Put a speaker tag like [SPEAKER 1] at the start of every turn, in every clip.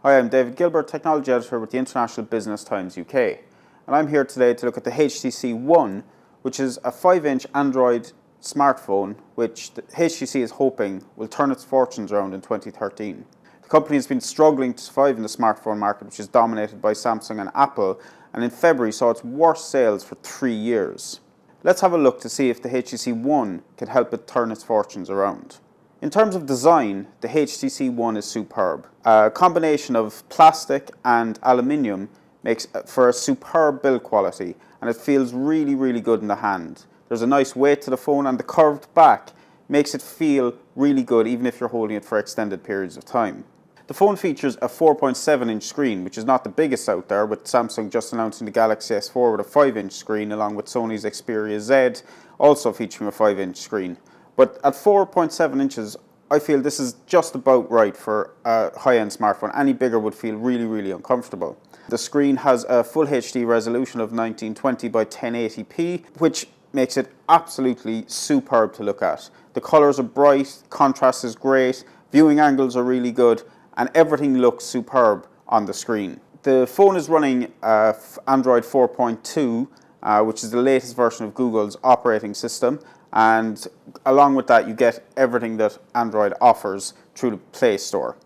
[SPEAKER 1] Hi, I'm David Gilbert, Technology Editor with the International Business Times UK. And I'm here today to look at the HTC One, which is a 5-inch Android smartphone which the HTC is hoping will turn its fortunes around in 2013. The company has been struggling to survive in the smartphone market, which is dominated by Samsung and Apple, and in February saw its worst sales for 3 years. Let's have a look to see if the HTC One can help it turn its fortunes around. In terms of design, the HTC One is superb. A combination of plastic and aluminium makes for a superb build quality, and it feels really good in the hand. There's a nice weight to the phone, and the curved back makes it feel really good even if you're holding it for extended periods of time. The phone features a 4.7-inch screen, which is not the biggest out there, with Samsung just announcing the Galaxy S4 with a 5-inch screen, along with Sony's Xperia Z also featuring a 5-inch screen. But at 4.7 inches, I feel this is just about right for a high-end smartphone. Any bigger would feel really uncomfortable. The screen has a full HD resolution of 1920 by 1080p, which makes it absolutely superb to look at. The colours are bright, contrast is great, viewing angles are really good, and everything looks superb on the screen. The phone is running Android 4.2, which is the latest version of Google's operating system, and along with that you get everything that Android offers through the Play Store.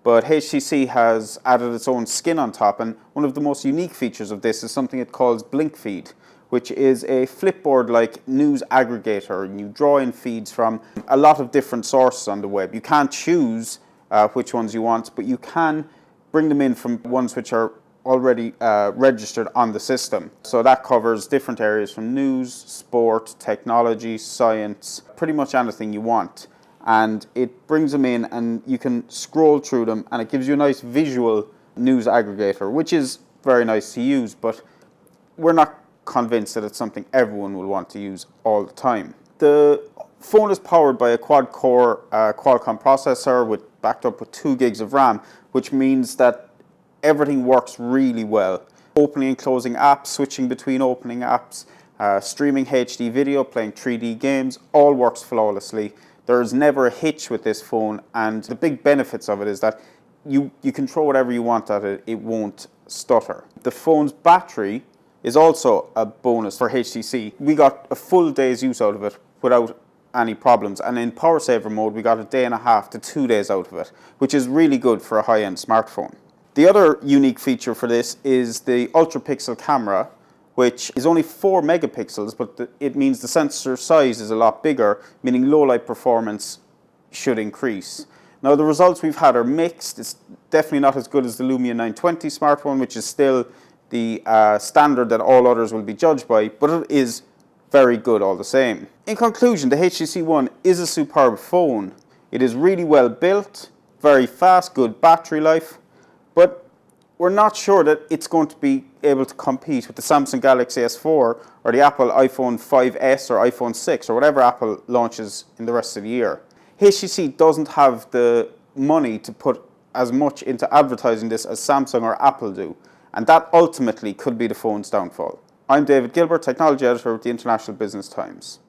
[SPEAKER 1] But HTC has added its own skin on top, and one of the most unique features of this is something it calls Blink Feed, which is a flipboard-like news aggregator, and you draw in feeds from a lot of different sources on the web. You can't choose which ones you want, but you can bring them in from ones which are already registered on the system. So that covers different areas from news, sport, technology, science, pretty much anything you want. And it brings them in and you can scroll through them, and it gives you a nice visual news aggregator, which is very nice to use, but we're not convinced that it's something everyone will want to use all the time. The phone is powered by a quad-core Qualcomm processor backed up with 2 gigs of RAM, which means that everything works really well. Opening and closing apps, switching between opening apps, streaming HD video, playing 3D games, all works flawlessly. There's never a hitch with this phone, and the big benefits of it is that you can throw whatever you want at it, it won't stutter. The phone's battery is also a bonus for HTC. We got a full day's use out of it without any problems, and in power saver mode we got 1.5 to 2 days out of it, which is really good for a high-end smartphone. The other unique feature for this is the ultra-pixel camera, which is only 4 megapixels, but it means the sensor size is a lot bigger, meaning low-light performance should increase. Now, the results we've had are mixed. It's definitely not as good as the Lumia 920 smartphone, which is still the standard that all others will be judged by, but it is very good all the same. In conclusion, the HTC One is a superb phone. It is really well built, very fast, good battery life, but we're not sure that it's going to be able to compete with the Samsung Galaxy S4 or the Apple iPhone 5S or iPhone 6 or whatever Apple launches in the rest of the year. HTC doesn't have the money to put as much into advertising this as Samsung or Apple do, and that ultimately could be the phone's downfall. I'm David Gilbert, Technology Editor with the International Business Times.